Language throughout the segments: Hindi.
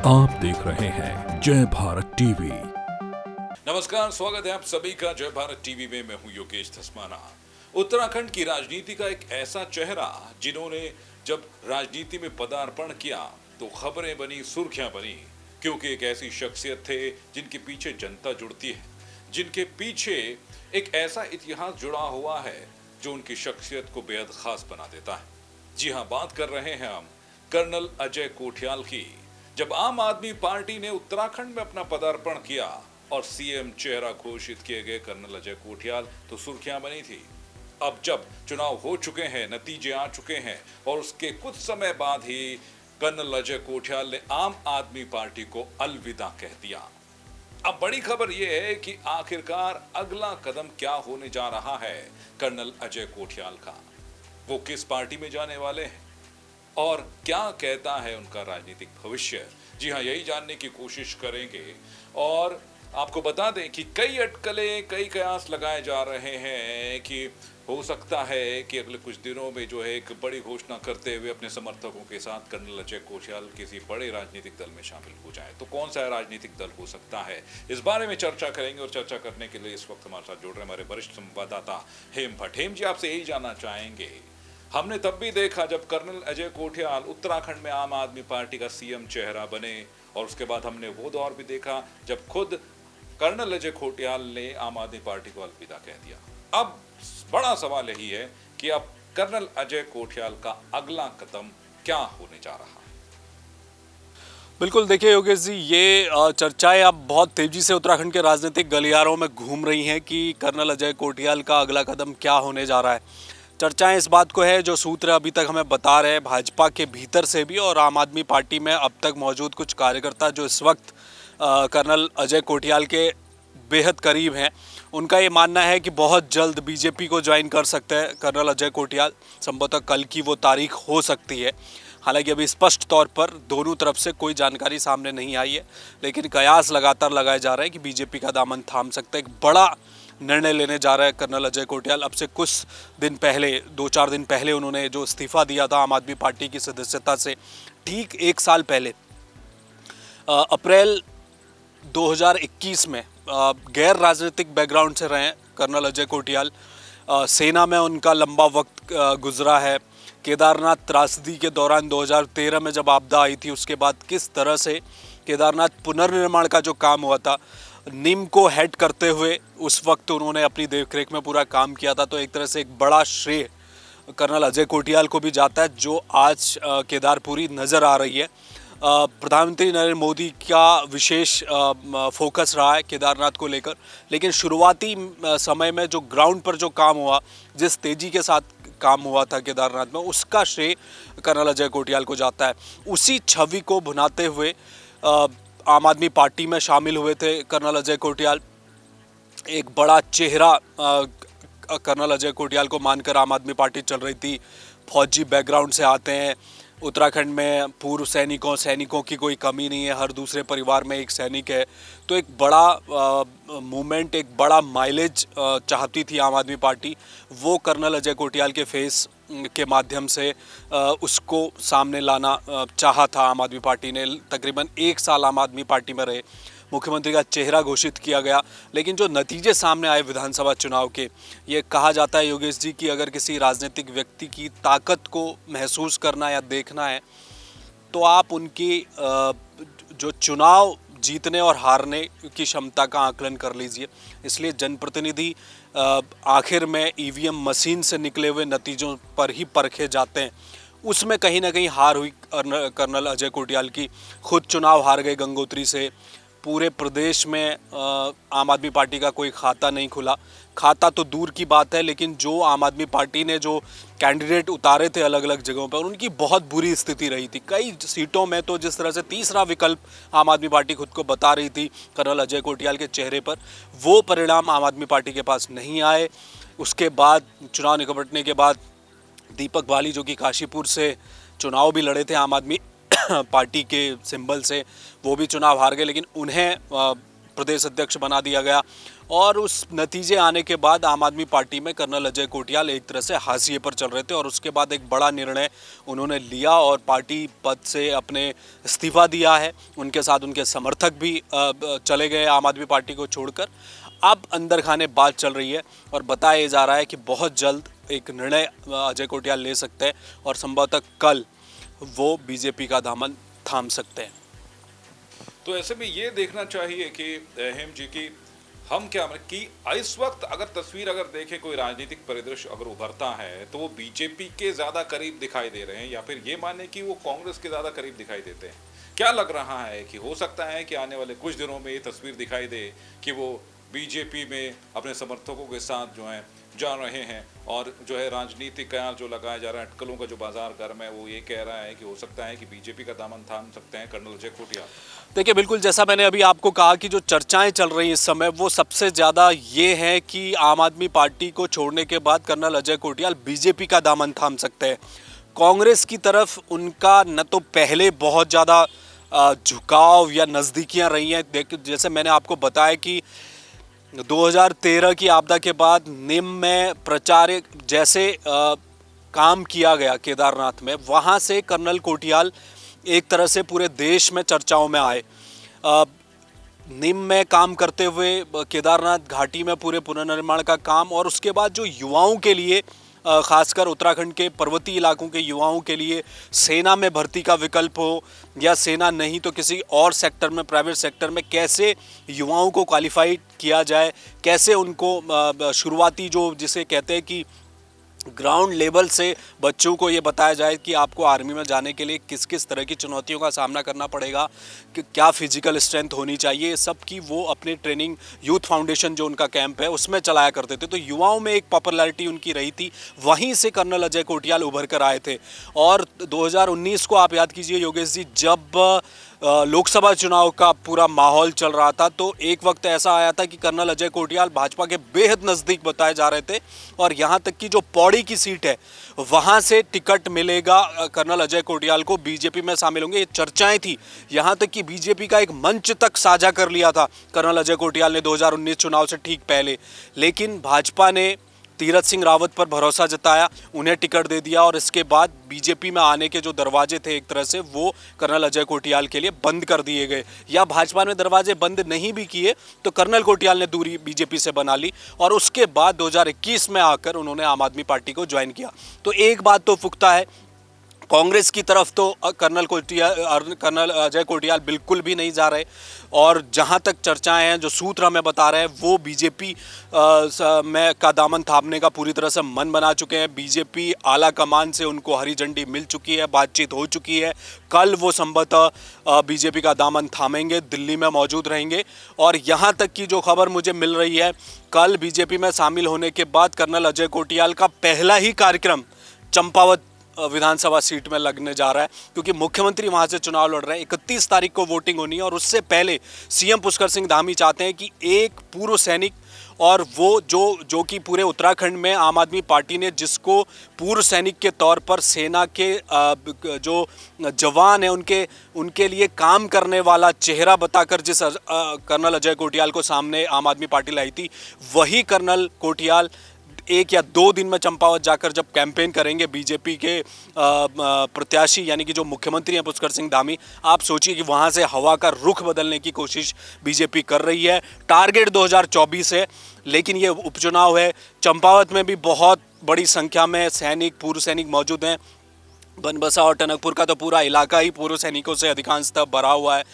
आप देख रहे हैं जय भारत टीवी। नमस्कार, स्वागत है आप सभी का जय भारत टीवी में। मैं हूं योगेश धस्माना। उत्तराखंड की राजनीति का एक ऐसा चेहरा जिन्होंने जब राजनीति में पदार्पण किया तो खबरें बनी, सुर्खियां बनी, क्योंकि एक ऐसी शख्सियत थे जिनके पीछे जनता जुड़ती है, जिनके पीछे एक ऐसा इतिहास जुड़ा हुआ है जो उनकी शख्सियत को बेहद खास बना देता है। जी हां, बात कर रहे हैं हम कर्नल अजय कोठियाल की। जब आम आदमी पार्टी ने उत्तराखंड में अपना पदार्पण किया और सीएम चेहरा घोषित किए गए कर्नल अजय कोठियाल, तो सुर्खियां बनी थी। अब जब चुनाव हो चुके हैं, नतीजे आ चुके हैं और उसके कुछ समय बाद ही कर्नल अजय कोठियाल ने आम आदमी पार्टी को अलविदा कह दिया। अब बड़ी खबर यह है कि आखिरकार अगला कदम क्या होने जा रहा है कर्नल अजय कोठियाल का। वो किस पार्टी में जाने वाले हैं और क्या कहता है उनका राजनीतिक भविष्य। जी हाँ, यही जानने की कोशिश करेंगे। और आपको बता दें कि कई अटकलें, कई कयास लगाए जा रहे हैं कि हो सकता है कि अगले कुछ दिनों में जो है एक बड़ी घोषणा करते हुए अपने समर्थकों के साथ कर्नल अजय कोठियाल किसी बड़े राजनीतिक दल में शामिल हो जाए। तो कौन सा राजनीतिक दल हो सकता है, इस बारे में चर्चा करेंगे। और चर्चा करने के लिए इस वक्त हमारे साथ जुड़ रहे हमारे वरिष्ठ संवाददाता हेम भट्ट। हेम जी, आपसे यही जानना चाहेंगे, हमने तब भी देखा जब कर्नल अजय कोठियाल उत्तराखंड में आम आदमी पार्टी का सीएम चेहरा बने, और उसके बाद हमने वो दौर भी देखा जब खुद कर्नल अजय कोठियाल ने आम आदमी पार्टी को अलविदा कह दिया। अब बड़ा सवाल यही है कि अब कर्नल अजय कोठियाल का अगला कदम क्या होने जा रहा है। बिल्कुल, देखिए योगेश जी, ये चर्चाएं अब बहुत तेजी से उत्तराखंड के राजनीतिक गलियारों में घूम रही हैं कि कर्नल अजय कोठियाल का अगला कदम क्या होने जा रहा है। चर्चाएं इस बात को है, जो सूत्र अभी तक हमें बता रहे हैं भाजपा के भीतर से भी और आम आदमी पार्टी में अब तक मौजूद कुछ कार्यकर्ता जो इस वक्त कर्नल अजय कोठियाल के बेहद करीब हैं, उनका ये मानना है कि बहुत जल्द बीजेपी को ज्वाइन कर सकते हैं कर्नल अजय कोठियाल। संभवतः कल की वो तारीख हो सकती है। हालांकि अभी स्पष्ट तौर पर दोनों तरफ से कोई जानकारी सामने नहीं आई है, लेकिन कयास लगातार लगाए जा रहे हैं कि बीजेपी का दामन थाम सकता है। एक बड़ा निर्णय लेने जा रहे हैं कर्नल अजय कोठियाल। अब से कुछ दिन पहले, 2-4 दिन पहले उन्होंने जो इस्तीफा दिया था आम आदमी पार्टी की सदस्यता से, ठीक 1 साल पहले अप्रैल 2021 में गैर राजनीतिक बैकग्राउंड से रहे कर्नल अजय कोठियाल। सेना में उनका लंबा वक्त गुजरा है। केदारनाथ त्रासदी के दौरान 2013 में जब आपदा आई थी, उसके बाद किस तरह से केदारनाथ पुनर्निर्माण का जो काम हुआ था, नीम को हेड करते हुए उस वक्त उन्होंने अपनी देखरेख में पूरा काम किया था। तो एक तरह से एक बड़ा श्रेय कर्नल अजय कोठियाल को भी जाता है, जो आज केदारपुरी नज़र आ रही है। प्रधानमंत्री नरेंद्र मोदी का विशेष फोकस रहा है केदारनाथ को लेकर, लेकिन शुरुआती समय में जो ग्राउंड पर जो काम हुआ, जिस तेज़ी के साथ काम हुआ था केदारनाथ में, उसका श्रेय कर्नल अजय कोठियाल को जाता है। उसी छवि को भुनाते हुए आम आदमी पार्टी में शामिल हुए थे कर्नल अजय कोठियाल। एक बड़ा चेहरा कर्नल अजय कोठियाल को मानकर आम आदमी पार्टी चल रही थी। फौजी बैकग्राउंड से आते हैं। उत्तराखंड में पूर्व सैनिकों की कोई कमी नहीं है, हर दूसरे परिवार में एक सैनिक है। तो एक बड़ा मूवमेंट, एक बड़ा माइलेज चाहती थी आम आदमी पार्टी। वो कर्नल अजय कोठियाल के फेस के माध्यम से उसको सामने लाना चाहा था आम आदमी पार्टी ने। तकरीबन 1 साल आम आदमी पार्टी में रहे, मुख्यमंत्री का चेहरा घोषित किया गया, लेकिन जो नतीजे सामने आए विधानसभा चुनाव के, ये कहा जाता है योगेश जी कि अगर किसी राजनीतिक व्यक्ति की ताकत को महसूस करना या देखना है तो आप उनकी जो चुनाव जीतने और हारने की क्षमता का आकलन कर लीजिए। इसलिए जनप्रतिनिधि आखिर में ईवीएम मशीन से निकले हुए नतीजों पर ही परखे जाते हैं। उसमें कहीं ना कहीं हार हुई कर्नल अजय कोठियाल की। खुद चुनाव हार गए गंगोत्री से। पूरे प्रदेश में आम आदमी पार्टी का कोई खाता नहीं खुला। खाता तो दूर की बात है, लेकिन जो आम आदमी पार्टी ने जो कैंडिडेट उतारे थे अलग अलग जगहों पर, उनकी बहुत बुरी स्थिति रही थी। कई सीटों में तो जिस तरह से तीसरा विकल्प आम आदमी पार्टी खुद को बता रही थी कर्नल अजय कोठियाल के चेहरे पर, वो परिणाम आम आदमी पार्टी के पास नहीं आए। उसके बाद चुनाव निकटने के बाद दीपक बाली, जो कि काशीपुर से चुनाव भी लड़े थे आम आदमी पार्टी के सिंबल से, वो भी चुनाव हार गए। लेकिन उन्हें प्रदेश अध्यक्ष बना दिया गया और उस नतीजे आने के बाद आम आदमी पार्टी में कर्नल अजय कोटियाल एक तरह से हाशिए पर चल रहे थे और उसके बाद एक बड़ा निर्णय उन्होंने लिया और पार्टी पद से अपने इस्तीफा दिया है। उनके साथ उनके समर्थक भी चले गए आम आदमी पार्टी को छोड़कर। अब अंदर खाने बात चल रही है और बताया जा रहा है कि बहुत जल्द एक निर्णय अजय कोटियाल ले सकते हैं और संभवतः कल वो बीजेपी का दामन थाम सकते हैं। तो ऐसे में ये देखना चाहिए कि हेम जी की हम क्या कि इस वक्त अगर तस्वीर अगर देखें, कोई राजनीतिक परिदृश्य अगर उभरता है तो वो बीजेपी के ज्यादा करीब दिखाई दे रहे हैं या फिर ये माने कि वो कांग्रेस के ज्यादा करीब दिखाई देते हैं। क्या लग रहा है कि हो सकता है कि आने वाले कुछ दिनों में ये तस्वीर दिखाई दे कि वो बीजेपी में अपने समर्थकों के साथ जो है जा रहे हैं और जो है राजनीतिक कयार जो लगाया जा रहा है, अटकलों का जो बाजार गर्म है, वो ये कह रहा है कि हो सकता है कि बीजेपी का दामन थाम सकते हैं कर्नल अजय कोटियाल। देखिए, बिल्कुल जैसा मैंने अभी आपको कहा कि जो चर्चाएं चल रही हैं इस समय वो सबसे ज़्यादा ये है कि आम आदमी पार्टी को छोड़ने के बाद कर्नल अजय कोटियाल बीजेपी का दामन थाम सकते हैं। कांग्रेस की तरफ उनका न तो पहले बहुत ज़्यादा झुकाव या नज़दीकियाँ रही हैं। जैसे मैंने आपको बताया कि 2013 की आपदा के बाद निम में प्रचार जैसे काम किया गया केदारनाथ में, वहाँ से कर्नल कोटियाल एक तरह से पूरे देश में चर्चाओं में आए। निम में काम करते हुए केदारनाथ घाटी में पूरे पुनर्निर्माण का काम और उसके बाद जो युवाओं के लिए खासकर उत्तराखंड के पर्वतीय इलाकों के युवाओं के लिए सेना में भर्ती का विकल्प हो या सेना नहीं तो किसी और सेक्टर में, प्राइवेट सेक्टर में कैसे युवाओं को क्वालिफाइड किया जाए, कैसे उनको शुरुआती जो जिसे कहते हैं कि ग्राउंड लेवल से बच्चों को ये बताया जाए कि आपको आर्मी में जाने के लिए किस किस तरह की चुनौतियों का सामना करना पड़ेगा, कि क्या फिजिकल स्ट्रेंथ होनी चाहिए, सब की वो अपने ट्रेनिंग यूथ फाउंडेशन जो उनका कैंप है उसमें चलाया करते थे। तो युवाओं में एक पॉपुलैरिटी उनकी रही थी, वहीं से कर्नल अजय कोटियाल उभर कर आए थे। और 2019 को आप याद कीजिए योगेश जी, जब लोकसभा चुनाव का पूरा माहौल चल रहा था तो एक वक्त ऐसा आया था कि कर्नल अजय कोटियाल भाजपा के बेहद नज़दीक बताए जा रहे थे और यहाँ तक कि जो पौड़ी की सीट है वहाँ से टिकट मिलेगा कर्नल अजय कोटियाल को, बीजेपी में शामिल होंगे, ये चर्चाएं थी। यहाँ तक कि बीजेपी का एक मंच तक साझा कर लिया था कर्नल अजय कोटियाल ने 2019 चुनाव से ठीक पहले, लेकिन भाजपा ने तीरथ सिंह रावत पर भरोसा जताया, उन्हें टिकट दे दिया और इसके बाद बीजेपी में आने के जो दरवाजे थे एक तरह से वो कर्नल अजय कोटियाल के लिए बंद कर दिए गए, या भाजपा ने दरवाजे बंद नहीं भी किए तो कर्नल कोटियाल ने दूरी बीजेपी से बना ली और उसके बाद 2021 में आकर उन्होंने आम आदमी पार्टी को ज्वाइन किया। तो एक बात तो पुख्ता है, कांग्रेस की तरफ तो कर्नल अजय कोटियाल बिल्कुल भी नहीं जा रहे और जहां तक चर्चाएं हैं, जो सूत्र हमें बता रहे हैं, वो बीजेपी में का दामन थामने का पूरी तरह से मन बना चुके हैं। बीजेपी आला कमान से उनको हरी झंडी मिल चुकी है, बातचीत हो चुकी है। कल वो संभवतः बीजेपी का दामन थामेंगे, दिल्ली में मौजूद रहेंगे। और यहाँ तक की जो खबर मुझे मिल रही है, कल बीजेपी में शामिल होने के बाद कर्नल अजय कोटियाल का पहला ही कार्यक्रम चंपावत विधानसभा सीट में लगने जा रहा है, क्योंकि मुख्यमंत्री वहां से चुनाव लड़ रहे हैं। 31 तारीख को वोटिंग होनी है और उससे पहले सीएम पुष्कर सिंह धामी चाहते हैं कि एक पूर्व सैनिक और वो जो कि पूरे उत्तराखंड में आम आदमी पार्टी ने जिसको पूर्व सैनिक के तौर पर सेना के जो जवान हैं उनके लिए काम करने वाला चेहरा बताकर जिस कर्नल अजय कोटियाल को सामने आम आदमी पार्टी लाई थी, वही कर्नल कोटियाल 1 या 2 दिन में चंपावत जाकर जब कैंपेन करेंगे बीजेपी के प्रत्याशी यानी कि जो मुख्यमंत्री हैं पुष्कर सिंह धामी, आप सोचिए कि वहां से हवा का रुख बदलने की कोशिश बीजेपी कर रही है। टारगेट 2024 है, लेकिन ये उपचुनाव है। चंपावत में भी बहुत बड़ी संख्या में सैनिक, पूर्व सैनिक मौजूद हैं। बनबसा और टनकपुर का तो पूरा इलाका ही पूर्व सैनिकों से अधिकांशतः भरा हुआ है।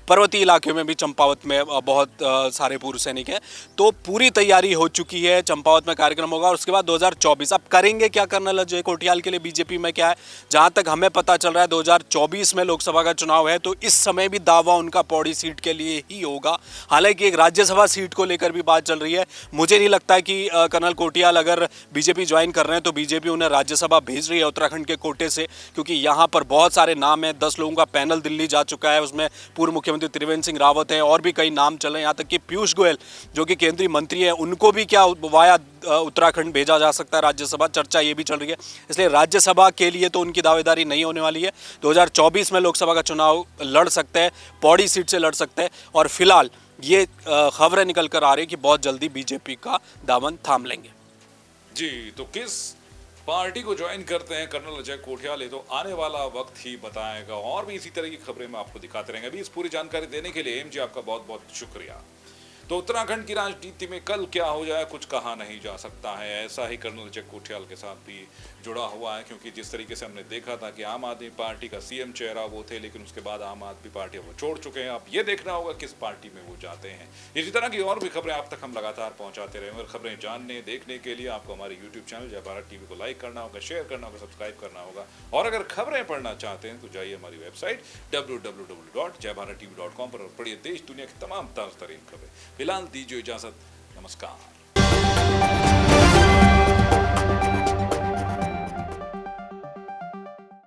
पर्वतीय इलाके में भी चंपावत में बहुत सारे पूर्व सैनिक हैं। तो पूरी तैयारी हो चुकी है, चंपावत में कार्यक्रम होगा और उसके बाद 2024 अब करेंगे क्या कर्नल अजय कोटियाल के लिए बीजेपी में क्या है। जहां तक हमें पता चल रहा है 2024 में लोकसभा का चुनाव है, तो इस समय भी दावा उनका पौड़ी सीट के लिए ही होगा। हालांकि एक राज्यसभा सीट को लेकर भी बात चल रही है। मुझे नहीं लगता कि कर्नल कोटियाल अगर बीजेपी ज्वाइन कर रहे हैं तो बीजेपी उन्हें राज्यसभा भेज रही है उत्तराखंड के कोटे से, क्योंकि यहाँ पर बहुत सारे नाम हैं। 10 लोगों का पैनल दिल्ली जा चुका है, उसमें पूर्व मुख्यमंत्री मुख्यमंत्री त्रिवेंद्र सिंह रावत है, और भी कई नाम चल रहे हैं, यहाँ तक कि पीयूष गोयल जो कि केंद्रीय मंत्री है, उनको भी क्या वाया उत्तराखंड भेजा जा सकता है राज्यसभा, चर्चा ये भी चल रही है। इसलिए राज्यसभा के लिए तो उनकी दावेदारी नहीं होने वाली है। 2024 में लोकसभा का चुनाव लड़ सकते हैं, पौड़ी सीट से लड़ सकते हैं, और फिलहाल ये खबरें निकल कर आ रही है कि बहुत जल्दी बीजेपी का दामन थाम लेंगे। जी, तो किस पार्टी को ज्वाइन करते हैं कर्नल अजय कोठियाल, ये तो आने वाला वक्त ही बताएगा। और भी इसी तरह की खबरें मैं आपको दिखाते रहेंगे। अभी इस पूरी जानकारी देने के लिए एम जी आपका बहुत बहुत शुक्रिया। तो उत्तराखंड की राजनीति में कल क्या हो जाए कुछ कहा नहीं जा सकता है। ऐसा ही कर्नल अजय कोठियाल के साथ भी जुड़ा हुआ है, क्योंकि जिस तरीके से हमने देखा था कि आम आदमी पार्टी का सीएम चेहरा वो थे, लेकिन उसके बाद आम आदमी पार्टी वो छोड़ चुके हैं। अब ये देखना होगा किस पार्टी में वो जाते हैं। इसी तरह की और भी खबरें आप तक हम लगातार पहुंचाते रहेंगे। और खबरें जानने देखने के लिए आपको हमारे यूट्यूब चैनल जय भारत टीवी को लाइक करना होगा, शेयर करना होगा, सब्सक्राइब करना होगा। और अगर खबरें पढ़ना चाहते हैं तो जाइए हमारी वेबसाइट www.jaybharattv.com पर और पढ़िए देश दुनिया की तमाम ताज़ा तरीन खबरें। फिलहाल दीजिए इजाजत, नमस्कार।